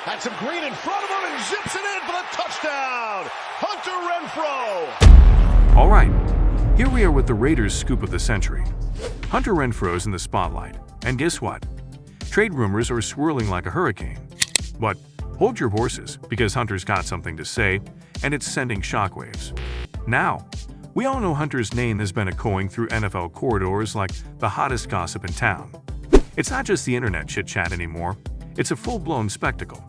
Had some green in front of him and zips it in for the touchdown. Hunter Renfrow. All right, here we are with the Raiders' scoop of the century. Hunter Renfrow's in the spotlight, and guess what? Trade rumors are swirling like a hurricane. But hold your horses, because Hunter's got something to say, and it's sending shockwaves. Now, we all know Hunter's name has been echoing through NFL corridors like the hottest gossip in town. It's not just the internet chit-chat anymore, it's a full-blown spectacle.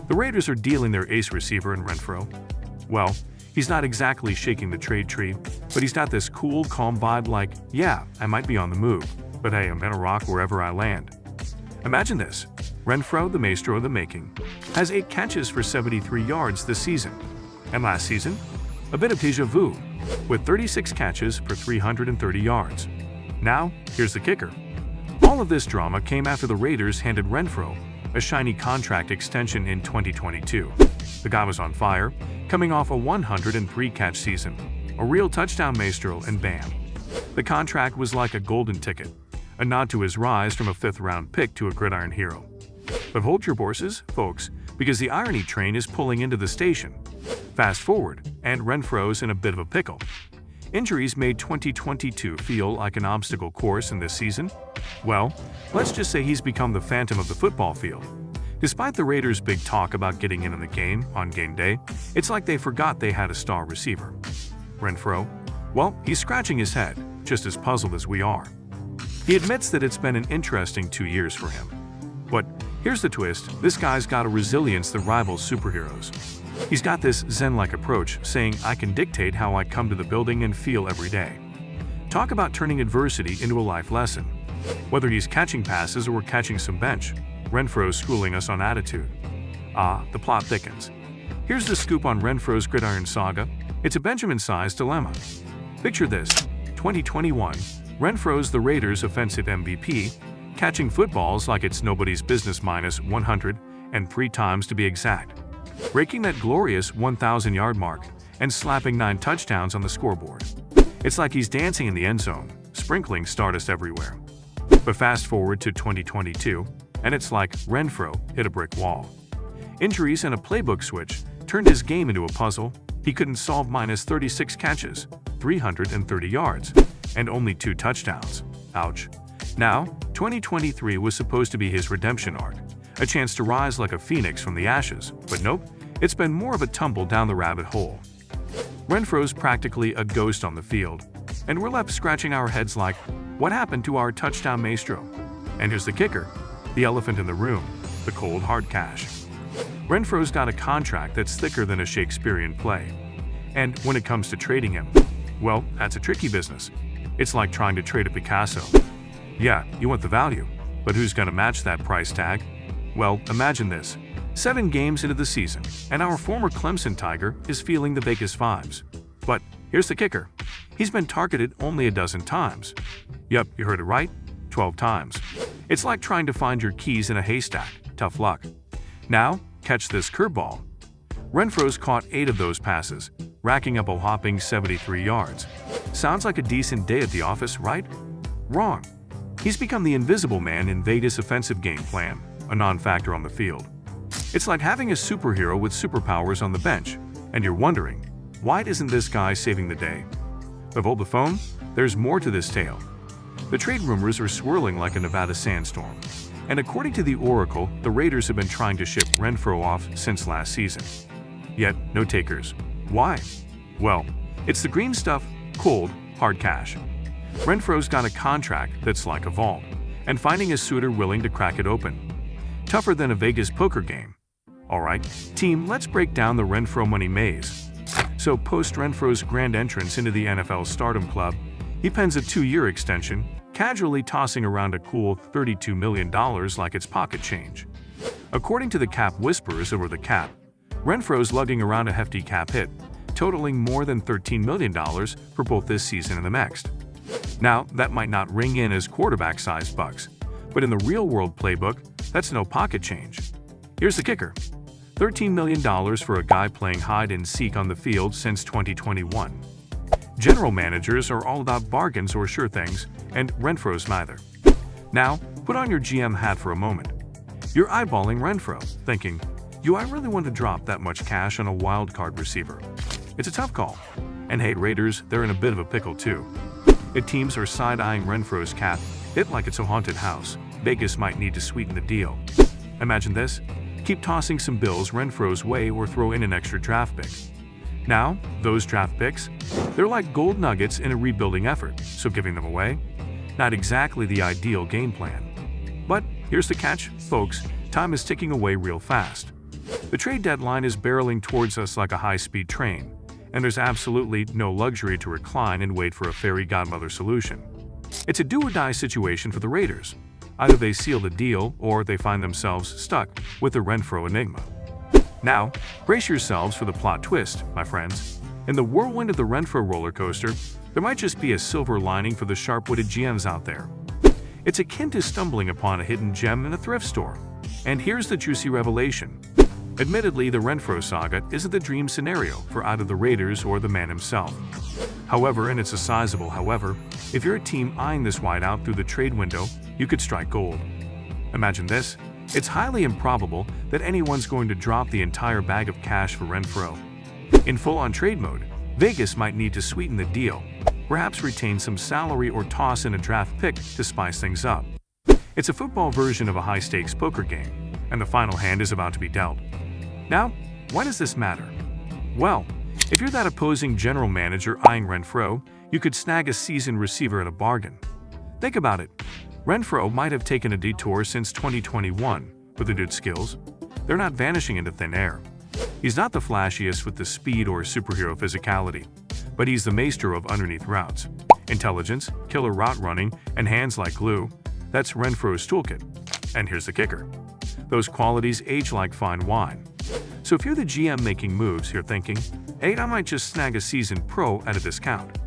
The Raiders are dealing their ace receiver in Renfrow. Well, he's not exactly shaking the trade tree, but he's got this cool, calm vibe like, yeah, I might be on the move, but hey, I'm gonna rock wherever I land. Imagine this. Renfrow, the maestro of the making, has 8 catches for 73 yards this season. And last season, a bit of déjà vu, with 36 catches for 330 yards. Now, here's the kicker. All of this drama came after the Raiders handed Renfrow a shiny contract extension in 2022. The guy was on fire, coming off a 103-catch season, a real touchdown maestro, and bam. The contract was like a golden ticket, a nod to his rise from a 5th-round pick to a gridiron hero. But hold your horses, folks, because the irony train is pulling into the station. Fast forward, and Renfrow's in a bit of a pickle. Injuries made 2022 feel like an obstacle course in this season. Well, let's just say he's become the phantom of the football field. Despite the Raiders' big talk about getting in the game on game day, it's like they forgot they had a star receiver. Renfrow? Well, he's scratching his head, just as puzzled as we are. He admits that it's been an interesting 2 years for him. But here's the twist, this guy's got a resilience that rivals superheroes. He's got this Zen-like approach, saying, I can dictate how I come to the building and feel every day. Talk about turning adversity into a life lesson. Whether he's catching passes or catching some bench, Renfrow's schooling us on attitude. The plot thickens. Here's the scoop on Renfrow's gridiron saga. It's a Benjamin-sized dilemma. Picture this, 2021, Renfrow's the Raiders' offensive MVP, catching footballs like it's nobody's business minus 103 times to be exact, breaking that glorious 1,000-yard mark and slapping 9 touchdowns on the scoreboard. It's like he's dancing in the end zone, sprinkling stardust everywhere. But fast forward to 2022, and it's like Renfrow hit a brick wall. Injuries and a playbook switch turned his game into a puzzle. He couldn't solve minus 36 catches, 330 yards, and only 2 touchdowns. Ouch. Now, 2023 was supposed to be his redemption arc, a chance to rise like a phoenix from the ashes, but nope, it's been more of a tumble down the rabbit hole. Renfrow's practically a ghost on the field, and we're left scratching our heads like, what happened to our touchdown maestro? And here's the kicker, the elephant in the room, the cold hard cash. Renfrow's got a contract that's thicker than a Shakespearean play. And when it comes to trading him, well, that's a tricky business. It's like trying to trade a Picasso. Yeah, you want the value, but who's gonna match that price tag? Well, imagine this. 7 games into the season, and our former Clemson Tiger is feeling the Vegas vibes. But here's the kicker. He's been targeted only a dozen times. Yep, you heard it right, 12 times. It's like trying to find your keys in a haystack. Tough luck. Now, catch this curveball. Renfrow's caught 8 of those passes, racking up a whopping 73 yards. Sounds like a decent day at the office, right? Wrong. He's become the invisible man in Vegas' offensive game plan, a non-factor on the field. It's like having a superhero with superpowers on the bench, and you're wondering, why isn't this guy saving the day? But hold the phone, there's more to this tale. The trade rumors are swirling like a Nevada sandstorm, and according to the Oracle, the Raiders have been trying to ship Renfrow off since last season. Yet, no takers. Why? Well, it's the green stuff, cold, hard cash. Renfrow's got a contract that's like a vault, and finding a suitor willing to crack it open. Tougher than a Vegas poker game. Alright, team, let's break down the Renfrow money maze. So post Renfrow's grand entrance into the NFL Stardom Club, he pens a 2-year extension, casually tossing around a cool $32 million like it's pocket change. According to the cap whisperers over the cap, Renfrow's lugging around a hefty cap hit, totaling more than $13 million for both this season and the next. Now, that might not ring in as quarterback-sized bucks, but in the real-world playbook, that's no pocket change. Here's the kicker. $13 million for a guy playing hide-and-seek on the field since 2021. General managers are all about bargains or sure things, and Renfrow's neither. Now, put on your GM hat for a moment. You're eyeballing Renfrow, thinking, Do I really want to drop that much cash on a wild card receiver? It's a tough call. And hey, Raiders, they're in a bit of a pickle too. If teams are side-eyeing Renfrow's cap hit like it's a haunted house, Vegas might need to sweeten the deal. Imagine this. Keep tossing some bills Renfrow's way or throw in an extra draft pick. Now, those draft picks, they're like gold nuggets in a rebuilding effort, so giving them away? Not exactly the ideal game plan. But here's the catch, folks, time is ticking away real fast. The trade deadline is barreling towards us like a high-speed train, and there's absolutely no luxury to recline and wait for a fairy godmother solution. It's a do-or-die situation for the Raiders. Either they seal the deal or they find themselves stuck with the Renfrow enigma. Now, brace yourselves for the plot twist, my friends. In the whirlwind of the Renfrow roller coaster, there might just be a silver lining for the sharp-witted GMs out there. It's akin to stumbling upon a hidden gem in a thrift store. And here's the juicy revelation. Admittedly, the Renfrow saga isn't the dream scenario for either the Raiders or the man himself. However, and it's a sizable however, if you're a team eyeing this wideout through the trade window, you could strike gold. Imagine this. It's highly improbable that anyone's going to drop the entire bag of cash for Renfrow. In full-on trade mode, Vegas might need to sweeten the deal, perhaps retain some salary or toss in a draft pick to spice things up. It's a football version of a high-stakes poker game, and the final hand is about to be dealt. Now, why does this matter? Well, if you're that opposing general manager eyeing Renfrow, you could snag a seasoned receiver at a bargain. Think about it. Renfrow might have taken a detour since 2021, but the dude's skills, they're not vanishing into thin air. He's not the flashiest with the speed or superhero physicality, but he's the maestro of underneath routes. Intelligence, killer route running, and hands like glue, that's Renfrow's toolkit. And here's the kicker. Those qualities age like fine wine. So if you're the GM making moves, you're thinking, hey, I might just snag a seasoned pro at a discount.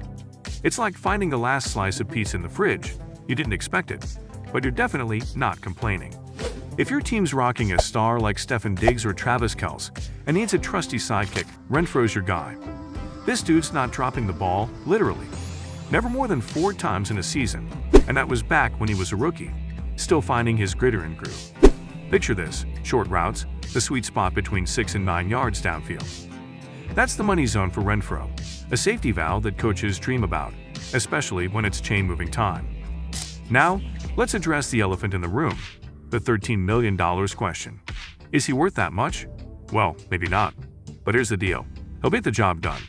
It's like finding the last slice of pizza in the fridge. You didn't expect it, but you're definitely not complaining. If your team's rocking a star like Stefon Diggs or Travis Kelce and needs a trusty sidekick, Renfrow's your guy. This dude's not dropping the ball, literally. Never more than 4 times in a season, and that was back when he was a rookie, still finding his gritter and groove. Picture this, short routes, the sweet spot between 6 and 9 yards downfield. That's the money zone for Renfrow, a safety valve that coaches dream about, especially when it's chain-moving time. Now, let's address the elephant in the room, the $13 million question. Is he worth that much? Well, maybe not. But here's the deal. He'll get the job done.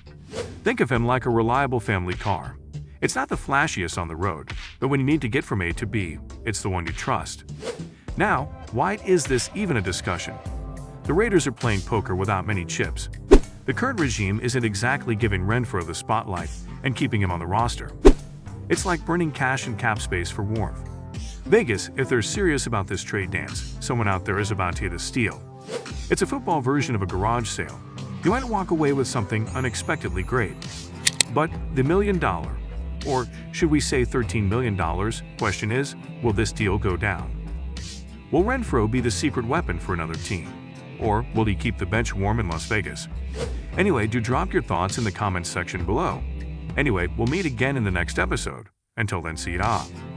Think of him like a reliable family car. It's not the flashiest on the road, but when you need to get from A to B, it's the one you trust. Now, why is this even a discussion? The Raiders are playing poker without many chips. The current regime isn't exactly giving Renfrow the spotlight and keeping him on the roster. It's like burning cash and cap space for warmth. Vegas, if they're serious about this trade dance, someone out there is about to hit a steal. It's a football version of a garage sale. You might walk away with something unexpectedly great. But the $1 million, or should we say $13 million, question is, will this deal go down? Will Renfrow be the secret weapon for another team? Or will he keep the bench warm in Las Vegas? Anyway, do drop your thoughts in the comments section below. Anyway, we'll meet again in the next episode. Until then, see ya.